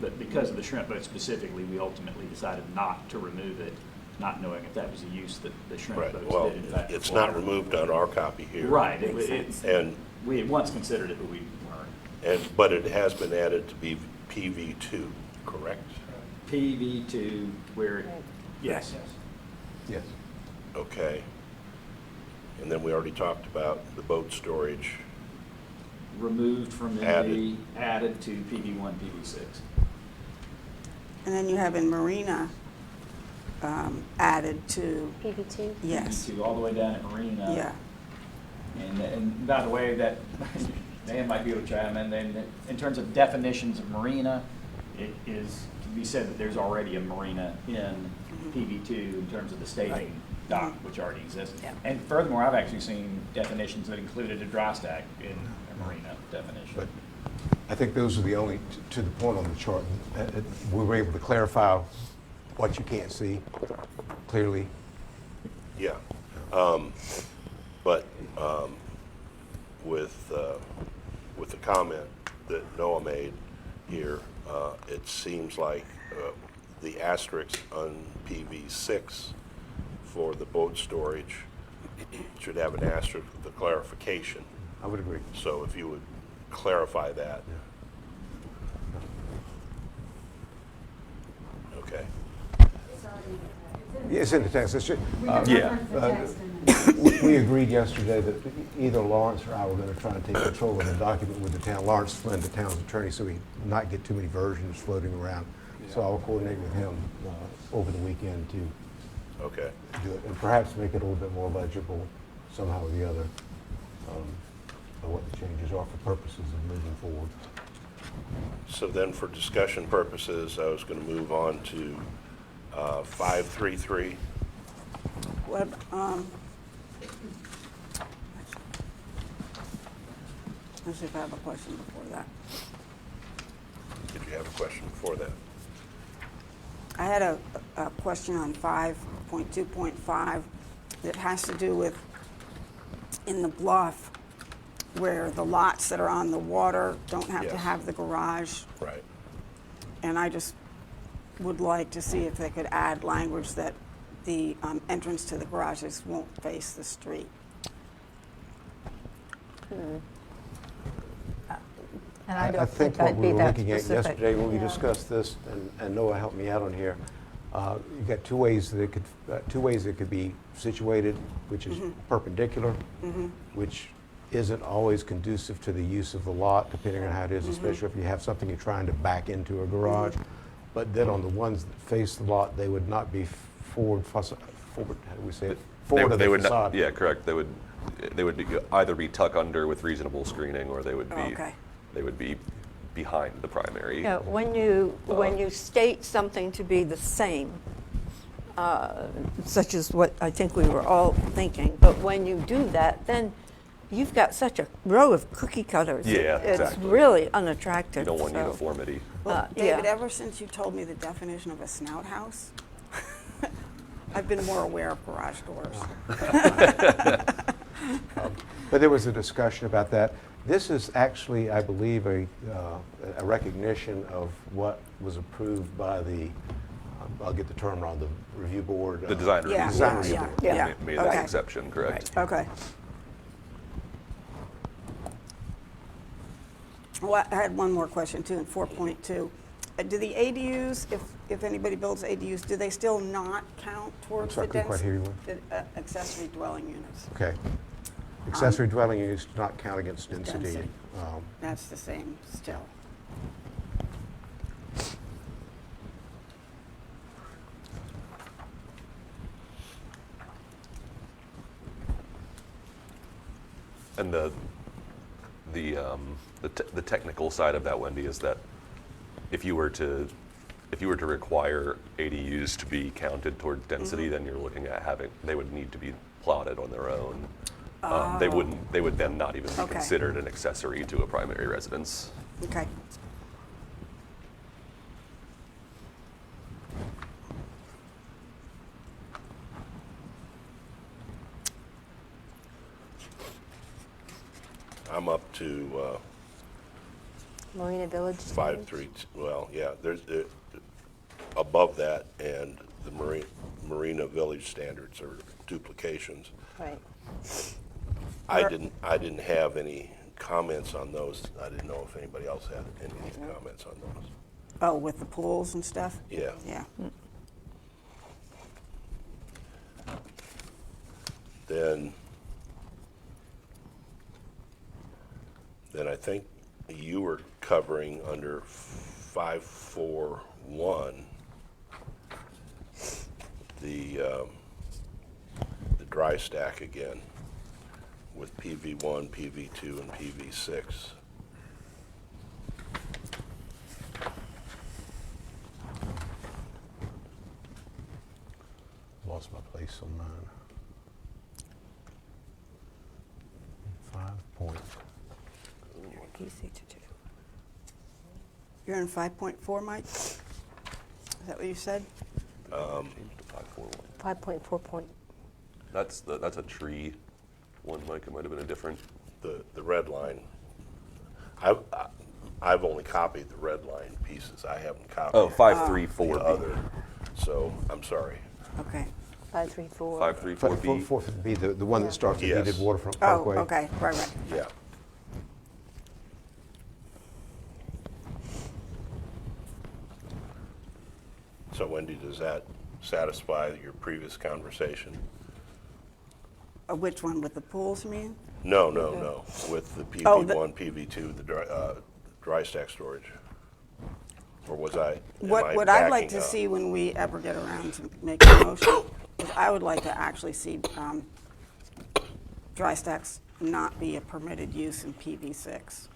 Speaker 10: but because of the shrimp boat specifically, we ultimately decided not to remove it, not knowing if that was a use that the shrimp
Speaker 1: Right,
Speaker 10: boats
Speaker 1: well,
Speaker 10: did in fact
Speaker 1: it's not
Speaker 10: require.
Speaker 1: removed on our copy here.
Speaker 10: Right.
Speaker 3: Makes sense.
Speaker 1: And,
Speaker 10: We had once considered it, but we weren't.
Speaker 1: but it has been added to be PV2, correct?
Speaker 10: PV2, where, yes.
Speaker 4: yes.
Speaker 1: Okay. And then we already talked about the boat storage.
Speaker 10: Removed from MV, added to PV1, PV6.
Speaker 3: And then you have in Marina, added to,
Speaker 6: PV2.
Speaker 3: yes,
Speaker 10: PV2 all the way down at Marina.
Speaker 3: yeah.
Speaker 10: And by the way, that, Dan might be able to chime in, then, in terms of definitions of marina, it is be said that there's already a marina in PV2 in terms of the staging dock, which already exists.
Speaker 7: Yeah.
Speaker 10: And furthermore, I've actually seen definitions that included a dry stack in a marina definition.
Speaker 4: But I think those are the only, to the point on the chart, we were able to clarify what you can't see clearly.
Speaker 1: Yeah. But with the comment that Noah made here, it seems like the asterisk on PV6 for the boat storage should have an asterisk with the clarification.
Speaker 4: I would agree.
Speaker 1: So if you would clarify that. Okay.
Speaker 4: Yeah, it's in the text. It's just,
Speaker 9: Yeah.
Speaker 4: we agreed yesterday that either Lawrence or I were going to try and take control of the document with the town. Lawrence Flynn, the town's attorney, so we not get too many versions floating around. So I'll coordinate with him over the weekend to
Speaker 1: Okay.
Speaker 4: do it, and perhaps make it a little bit more legible somehow or the other, of what the changes are for purposes of moving forward.
Speaker 1: So then for discussion purposes, I was going to move on to 533.
Speaker 3: What, let's see if I have a question before that.
Speaker 1: Did you have a question before that?
Speaker 3: I had a question on 5.2.5 that has to do with in the bluff where the lots that are on the water don't have to
Speaker 1: Yes.
Speaker 3: have the garage.
Speaker 1: Right.
Speaker 3: And I just would like to see if they could add language that the entrance to the garages won't face the street.
Speaker 7: And I
Speaker 4: I
Speaker 7: don't
Speaker 4: think
Speaker 7: think
Speaker 4: what
Speaker 7: I'd
Speaker 4: we
Speaker 7: be
Speaker 4: were
Speaker 7: that
Speaker 4: looking at
Speaker 7: specific.
Speaker 4: yesterday when we
Speaker 7: Yeah.
Speaker 4: discussed this, and Noah helped me out on here, you've got two ways that it could be situated, which is perpendicular, which isn't always conducive to the use of the lot, depending on how it is, especially if you have something you're trying to back into a garage. But then on the ones that face the lot, they would not be forward, how do we say it? Forward of
Speaker 9: They
Speaker 4: the
Speaker 9: would not,
Speaker 4: facade.
Speaker 9: yeah, correct. They would either be tuck under with reasonable screening, or they would be,
Speaker 3: Okay.
Speaker 9: they would be behind the primary.
Speaker 7: Yeah, when you state something to be the same, such as what I think we were all thinking, but when you do that, then you've got such a row of cookie cutters.
Speaker 9: Yeah,
Speaker 7: It's
Speaker 9: exactly.
Speaker 7: really unattractive.
Speaker 9: You don't want
Speaker 7: so,
Speaker 9: uniformity.
Speaker 3: Well,
Speaker 7: yeah.
Speaker 3: David, ever since you told me the definition of a snout house, I've been more aware of garage doors.
Speaker 4: But there was a discussion about that. This is actually, I believe, a recognition of what was approved by the, I'll get the term wrong, the review board.
Speaker 9: The design review.
Speaker 3: Yeah,
Speaker 9: board
Speaker 4: Design review
Speaker 3: yeah,
Speaker 4: board.
Speaker 3: yeah.
Speaker 9: Made that
Speaker 3: Okay.
Speaker 9: exception, correct?
Speaker 3: Okay. Well, I had one more question too, in 4.2. Do the ADUs, if anybody builds ADUs, do they still not count towards
Speaker 4: sorry,
Speaker 3: the
Speaker 4: couldn't quite hear you.
Speaker 3: accessory dwelling units?
Speaker 4: Okay. Accessory dwelling units do not count against density.
Speaker 3: Density.
Speaker 4: Um,
Speaker 3: That's the same still.
Speaker 9: And the technical side of that, Wendy, is that if you were to require ADUs to be counted towards density, then you're looking at they would need to be plotted on their own. They would then not even be
Speaker 3: Okay.
Speaker 9: considered an accessory to a primary residence.
Speaker 3: Okay.
Speaker 1: I'm up to
Speaker 6: Marina Village.
Speaker 1: 5.3, well, yeah, there's, above that, and the Marina Village standards are duplications.
Speaker 6: Right.
Speaker 1: I didn't have any comments on those. I didn't know if anybody else had any comments on those.
Speaker 3: Oh, with the pools and stuff?
Speaker 1: Yeah.
Speaker 3: Yeah.
Speaker 1: Then I think you were covering under 541 the dry stack again with PV1, PV2, and PV6.
Speaker 4: lost my place on mine. 5 point.
Speaker 3: You're in 5.4, Mike? Is that what you said?
Speaker 9: Change to 541.
Speaker 6: 5.4 point.
Speaker 9: That's a tree one, Mike. It might have been a different.
Speaker 1: The red line, I've only copied the red line pieces. I haven't copied.
Speaker 9: Oh, 534B.
Speaker 1: the other, so I'm sorry.
Speaker 3: Okay.
Speaker 6: 534.
Speaker 9: 534B.
Speaker 4: Fourth would be the one that starts at
Speaker 1: Yes.
Speaker 4: Heated Waterfront
Speaker 3: Oh,
Speaker 4: Parkway.
Speaker 3: okay, right.
Speaker 1: Yeah. So Wendy, does that satisfy your previous conversation?
Speaker 3: Which one, with the pools, you mean?
Speaker 1: No, with the
Speaker 3: Oh, the-
Speaker 1: PV1, PV2, the dry stack storage. Or was I, am I
Speaker 3: What I'd like
Speaker 1: backing
Speaker 3: to
Speaker 1: up?
Speaker 3: see when we ever get around to making a motion is I would like to actually see dry stacks not be a permitted use in PV6,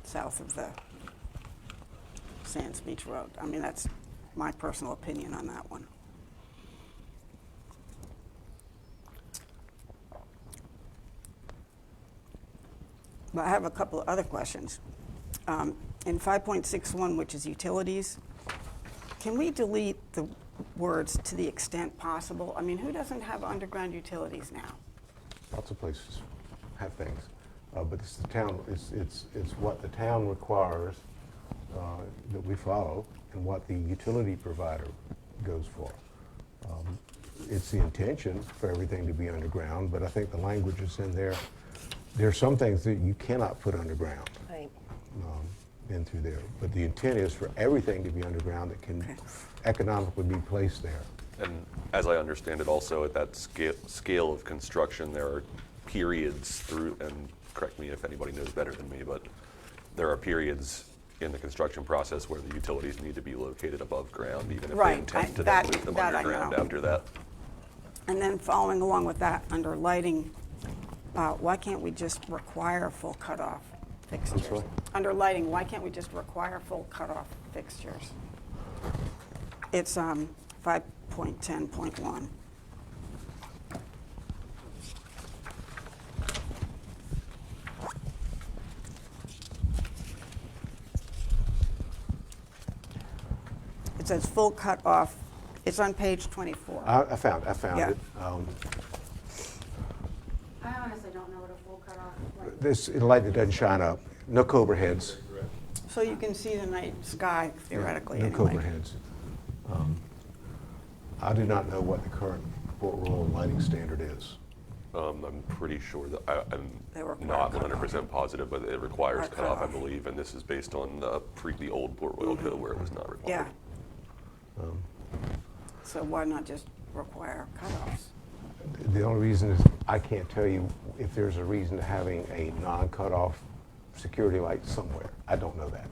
Speaker 3: south of the Sands Beach Road. I mean, that's my personal opinion on that one. But I have a couple of other questions. In 5.61, which is utilities, can we delete the words "to the extent possible"? I mean, who doesn't have underground utilities now?
Speaker 4: Lots of places have things, but it's the town. It's what the town requires that we follow, and what the utility provider goes for. It's the intention for everything to be underground, but I think the language is in there. There are some things that you cannot put underground
Speaker 6: Right.
Speaker 4: into there, but the intent is for everything to be underground that can economically be placed there.
Speaker 9: And as I understand it, also at that scale of construction, there are periods through, and correct me if anybody knows better than me, but there are periods in the construction process where the utilities need to be located above ground, even if
Speaker 3: Right,
Speaker 9: they intend to
Speaker 3: that-
Speaker 9: then move them
Speaker 3: that I
Speaker 9: underground
Speaker 3: know.
Speaker 9: after that.
Speaker 3: And then following along with that, under lighting, why can't we just require full cutoff fixtures?
Speaker 4: sorry?
Speaker 3: Under lighting, why can't we just require full cutoff fixtures? It's 5.10.1. It says full cutoff. It's on page 24.
Speaker 4: I found
Speaker 3: Yeah.
Speaker 4: it.
Speaker 8: I honestly don't know what a full cutoff, like,
Speaker 4: This light that doesn't shine up, no cobra heads.
Speaker 3: So you can see the night sky theoretically
Speaker 4: No
Speaker 3: anyway.
Speaker 4: cobra heads. I do not know what the current Port Royal lighting standard is.
Speaker 9: I'm pretty sure that I'm
Speaker 3: They require
Speaker 9: not
Speaker 3: cutoff.
Speaker 9: 100% positive, but it requires
Speaker 3: Require
Speaker 9: cutoff, I
Speaker 3: cutoff.
Speaker 9: believe, and this is based on the old Port Royal code where it was not
Speaker 3: Yeah.
Speaker 9: required.
Speaker 3: So why not just require cutoffs?
Speaker 4: The only reason is I can't tell you if there's a reason to having a non-cutoff security light somewhere. I don't know that.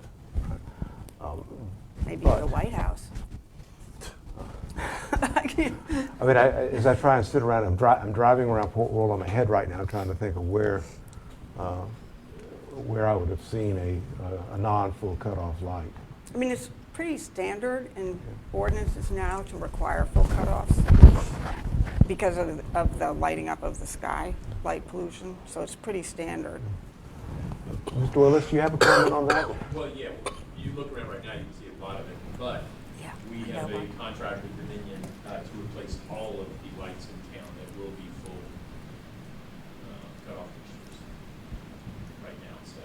Speaker 3: Maybe
Speaker 4: But-
Speaker 3: the White House. I can't-
Speaker 4: I mean, as I try and sit around, I'm driving around Port Royal on my head right now, trying to think of where I would have seen a non-full cutoff light.
Speaker 3: I mean, it's pretty standard in ordinances now to require full cutoffs because of the lighting up of the sky, light pollution, so it's pretty standard.
Speaker 4: Mr. Willis, do you have a comment on that?
Speaker 11: Well, yeah, you look around right now, you can see a lot of it, but
Speaker 3: Yeah,
Speaker 11: we
Speaker 3: I
Speaker 11: have
Speaker 3: know.
Speaker 11: a contract with Dominion to replace all of the lights in town that will be full cutoff fixtures right now, so.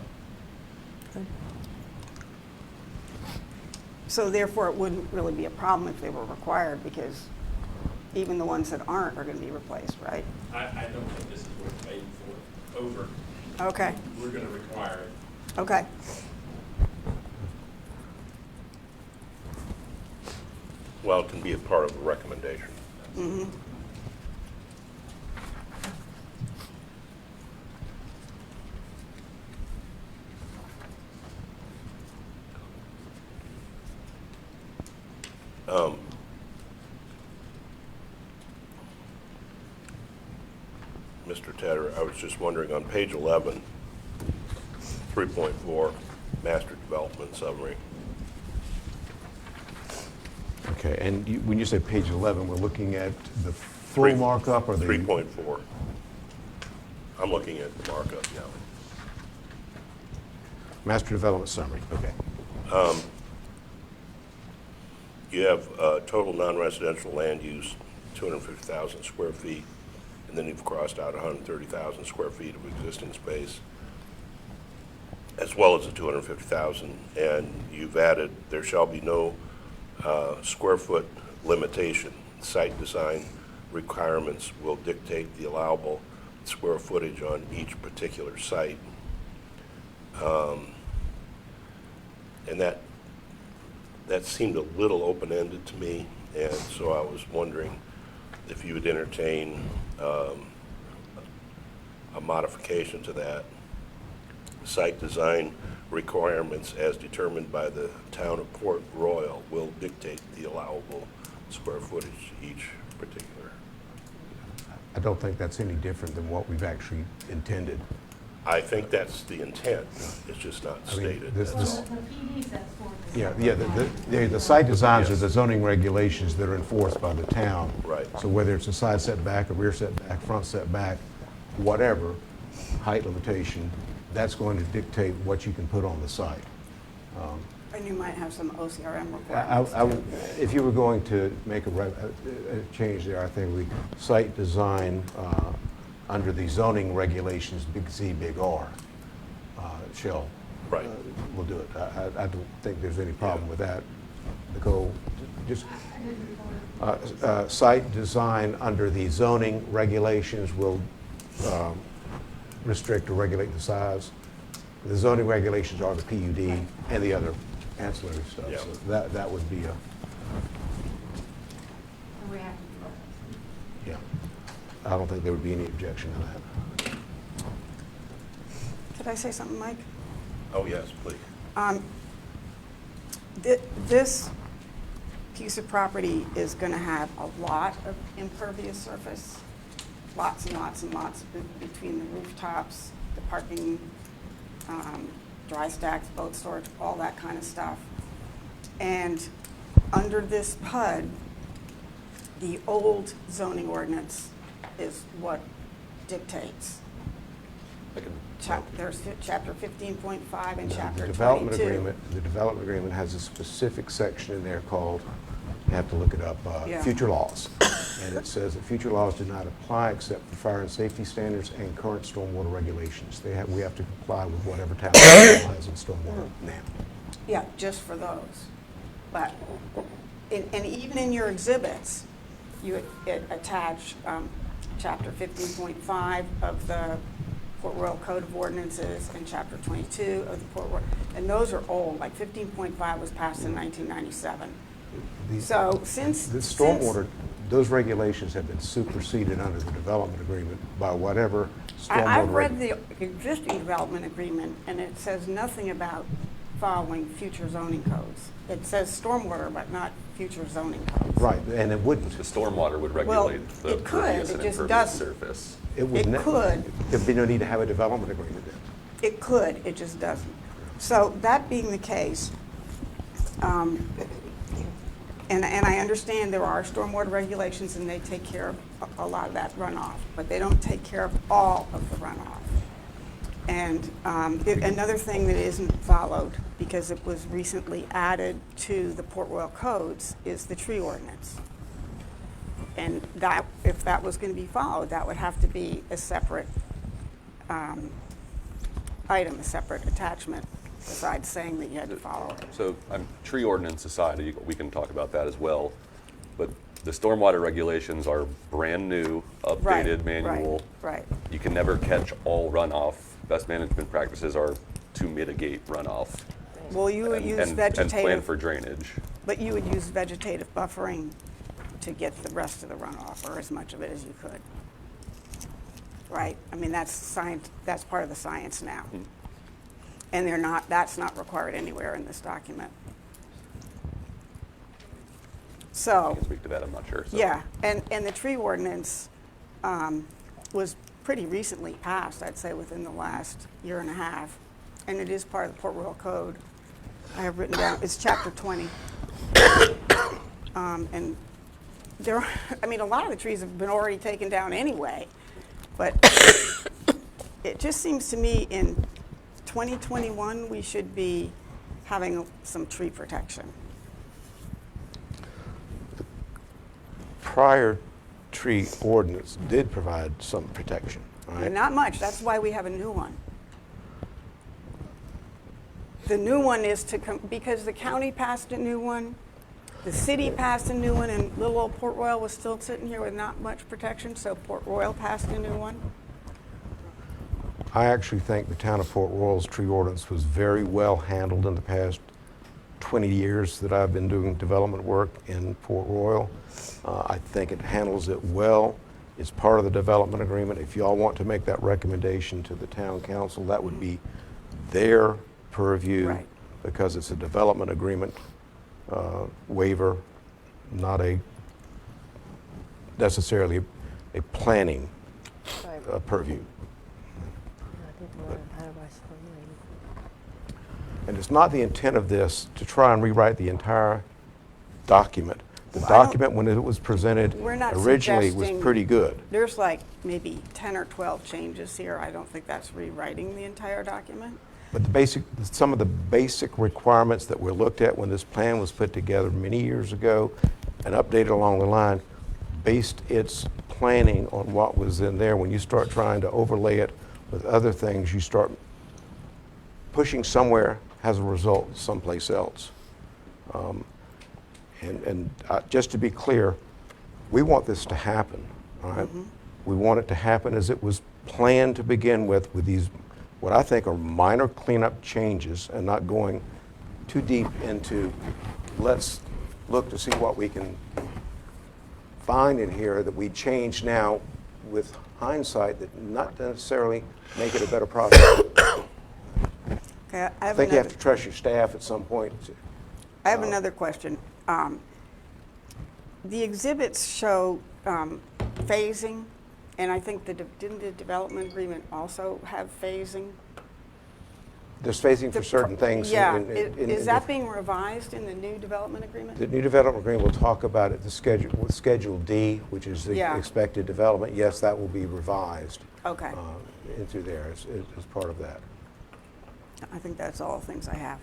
Speaker 3: So therefore, it wouldn't really be a problem if they were required because even the ones that aren't are going to be replaced, right?
Speaker 11: I don't think this is worth waiting for, over.
Speaker 3: Okay,
Speaker 11: We're gonna require it.
Speaker 3: okay.
Speaker 1: Well, it can be a part of a recommendation.
Speaker 3: Mhm.
Speaker 1: Mr. Tedder, I was just wondering, on page 11, 3.4, master development summary.
Speaker 4: Okay, and when you say page 11, we're looking at the full markup or the?
Speaker 1: 3.4. I'm looking at the markup now.
Speaker 4: Master development summary, okay.
Speaker 1: You have total non-residential land use, 250,000 square feet, and then you've crossed out 130,000 square feet of existing space, as well as the 250,000, and you've added, there shall be no square foot limitation. Site design requirements will dictate the allowable square footage on each particular site. And that seemed a little open-ended to me, and so I was wondering if you would entertain a modification to that. Site design requirements as determined by the town of Port Royal will dictate the allowable square footage to each particular.
Speaker 4: I don't think that's any different than what we've actually intended.
Speaker 1: I think that's the intent, it's just not
Speaker 4: I mean,
Speaker 1: stated.
Speaker 4: this-
Speaker 8: Well, the PD sets forth.
Speaker 4: The site designs are the zoning regulations that are enforced by the town.
Speaker 1: Right.
Speaker 4: So whether it's a side setback, a rear setback, front setback, whatever, height limitation, that's going to dictate what you can put on the site.
Speaker 3: And you might have some OCRM
Speaker 4: I-
Speaker 3: requirements.
Speaker 4: I- If you were going to make a change there, I think we site design under the zoning regulations, big Z, big R, shall.
Speaker 1: Right.
Speaker 4: We'll do it. I don't think there's any problem with that. Nicole, just, site design under the zoning regulations will restrict or regulate the size. The zoning regulations are the PUD and the other ancillary stuff.
Speaker 1: Yeah.
Speaker 4: So that would be a,
Speaker 8: And we have to do that.
Speaker 4: yeah. I don't think there would be any objection to that.
Speaker 3: Could I say something, Mike?
Speaker 1: Oh, yes, please.
Speaker 3: This piece of property is going to have a lot of impervious surface, lots and lots and lots between the rooftops, the parking, dry stacks, boat storage, all that kind of stuff. And under this PUD, the old zoning ordinance is what dictates.
Speaker 9: I can-
Speaker 3: There's chapter 15.5 and chapter
Speaker 4: The development
Speaker 3: 22.
Speaker 4: agreement, the development agreement has a specific section in there called, you have to look it up,
Speaker 3: Yeah.
Speaker 4: future laws. And it says that future laws do not apply except for fire and safety standards and current stormwater regulations. We have to comply with whatever town has in stormwater now.
Speaker 3: Yeah, just for those. But, and even in your exhibits, you attach chapter 15.5 of the Port Royal Code of Ordinances and chapter 22 of the Port Royal, and those are old, like 15.5 was passed in 1997. So since.
Speaker 4: The stormwater, those regulations have been superseded under the development agreement by whatever stormwater.
Speaker 3: I've read the existing development agreement, and it says nothing about following future zoning codes. It says stormwater, but not future zoning codes.
Speaker 4: Right, and it wouldn't.
Speaker 9: The stormwater would
Speaker 3: Well,
Speaker 9: regulate the
Speaker 3: it could,
Speaker 9: pervious
Speaker 3: it
Speaker 9: and
Speaker 3: just
Speaker 9: impervious
Speaker 3: doesn't.
Speaker 9: surface.
Speaker 4: Would
Speaker 3: It could.
Speaker 4: There'd be no need to have a development agreement then.
Speaker 3: It could, it just doesn't. So that being the case, and I understand there are stormwater regulations and they take care of a lot of that runoff, but they don't take care of all of the runoff. And another thing that isn't followed, because it was recently added to the Port Royal codes, is the tree ordinance. And that, if that was going to be followed, that would have to be a separate item, a separate attachment, besides saying that you had to follow it.
Speaker 9: So, tree ordinance aside, we can talk about that as well. But the stormwater regulations are brand new, updated manual.
Speaker 3: Right.
Speaker 9: You can never catch all runoff. Best management practices are to mitigate runoff.
Speaker 3: Well, you would use
Speaker 9: And plan
Speaker 3: vegetative,
Speaker 9: for drainage.
Speaker 3: but you would use vegetative buffering to get the rest of the runoff, or as much of it as you could. Right? I mean, that's science, that's part of the science now.
Speaker 9: Mm-hmm.
Speaker 3: And that's not required anywhere in this document.
Speaker 9: I
Speaker 3: So,
Speaker 9: can speak to that, I'm not sure. So.
Speaker 3: yeah, and the tree ordinance was pretty recently passed, I'd say within the last year and a half. And it is part of the Port Royal Code. I have written down, it's chapter 20. And I mean, a lot of the trees have been already taken down anyway, but it just seems to me in 2021, we should be having some tree protection.
Speaker 4: Prior tree ordinance did provide some protection, all right?
Speaker 3: Not much, that's why we have a new one. The new one is to come, because the county passed a new one, the city passed a new one, and little old Port Royal was still sitting here with not much protection, so Port Royal passed a new one.
Speaker 4: I actually think the town of Port Royal's tree ordinance was very well handled in the past 20 years that I've been doing development work in Port Royal. I think it handles it well. It's part of the development agreement. If y'all want to make that recommendation to the town council, that would be their purview,
Speaker 3: Right.
Speaker 4: because it's a development agreement waiver, not a necessarily a planning
Speaker 6: Right.
Speaker 4: purview.
Speaker 6: I think the one in Paradise Point.
Speaker 4: And it's not the intent of this to try and rewrite the entire document. The
Speaker 3: Well, I don't-
Speaker 4: document, when it was presented
Speaker 3: We're not
Speaker 4: originally, was
Speaker 3: suggesting-
Speaker 4: pretty good.
Speaker 3: There's like maybe 10 or 12 changes here. I don't think that's rewriting the entire document.
Speaker 4: But some of the basic requirements that were looked at when this plan was put together many years ago and updated along the line, based its planning on what was in there. When you start trying to overlay it with other things, you start pushing somewhere as a result someplace else. Just to be clear, we want this to happen, all right? We want it to happen as it was planned to begin with these, what I think are minor cleanup changes, and not going too deep into, let's look to see what we can find in here that we change now with hindsight that not necessarily make it a better product.
Speaker 3: Okay,
Speaker 4: I think you have to trust your staff at some point.
Speaker 3: I have another question. The exhibits show phasing, and I think didn't the development agreement also have phasing?
Speaker 4: There's phasing for certain things.
Speaker 3: Yeah,
Speaker 4: in
Speaker 3: is that being revised in the new development agreement?
Speaker 4: The new development agreement will talk about it, with Schedule D, which is the
Speaker 3: Yeah.
Speaker 4: expected development. Yes, that will be revised
Speaker 3: Okay,
Speaker 4: into there as part of that.
Speaker 3: I think that's all the things I have.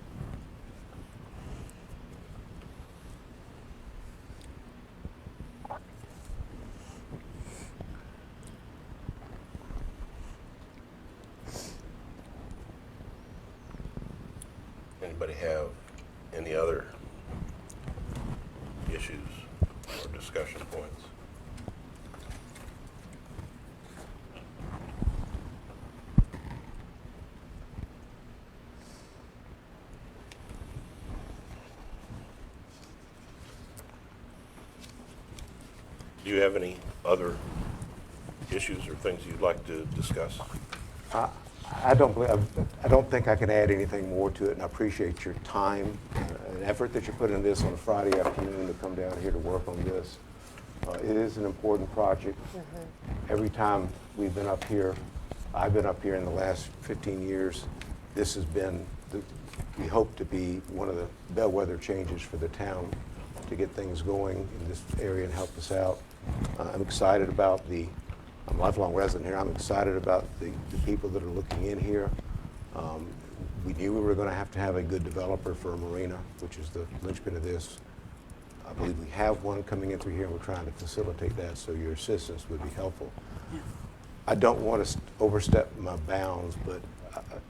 Speaker 1: Anybody have any other issues or discussion points? Do you have any other issues or things you'd like to discuss?
Speaker 4: I don't think I can add anything more to it, and I appreciate your time and effort that you put in this on a Friday afternoon to come down here to work on this. It is an important project. Every time we've been up here, I've been up here in the last 15 years, this has been, we hope to be one of the bellwether changes for the town to get things going in this area and help us out. I'm excited about I'm a lifelong resident here. I'm excited about the people that are looking in here. We knew we were going to have a good developer for a marina, which is the linchpin of this. I believe we have one coming in through here, and we're trying to facilitate that, so your assistance would be helpful.
Speaker 3: Yeah.
Speaker 4: I don't want to overstep my bounds, but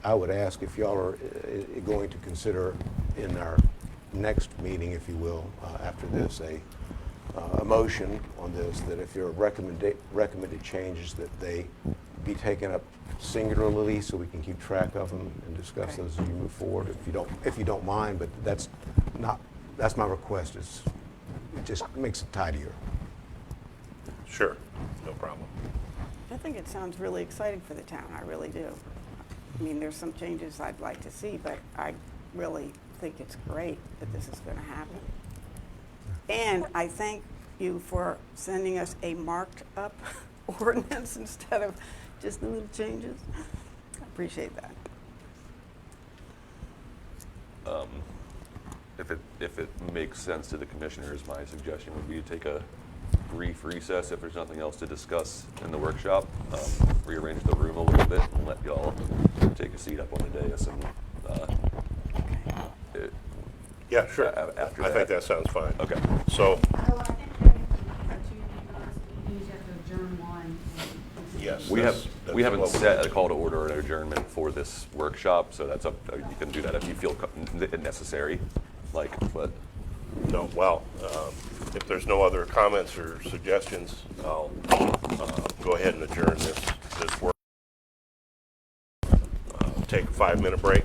Speaker 4: I would ask if y'all are going to consider in our next meeting, if you will, after this, a motion on this, that if there are recommended changes, that they be taken up singularly so we can keep track of them and discuss those as you move forward, if you don't mind. But that's my request. It just makes it tidier.
Speaker 1: Sure, no problem.
Speaker 3: I think it sounds really exciting for the town, I really do. I mean, there's some changes I'd like to see, but I really think it's great that this is going to happen. And I thank you for sending us a marked up ordinance instead of just the little changes. I appreciate that.
Speaker 9: If it makes sense to the commissioners, my suggestion would be to take a brief recess if there's nothing else to discuss in the workshop. Rearrange the room a little bit and let y'all take a seat up on the dais and
Speaker 1: Yeah, sure.
Speaker 9: After
Speaker 1: I think
Speaker 9: that.
Speaker 1: that sounds fine.
Speaker 9: Okay.
Speaker 1: So,
Speaker 8: So I think having two meetings, you have to adjourn one.
Speaker 1: yes.
Speaker 9: We
Speaker 1: that's
Speaker 9: haven't
Speaker 1: what we-
Speaker 9: set a call to order or an adjournment for this workshop, so that's up, you can do that if you feel necessary, but
Speaker 1: No, well, if there's no other comments or suggestions, I'll go ahead and adjourn this work. Take a 5-minute break.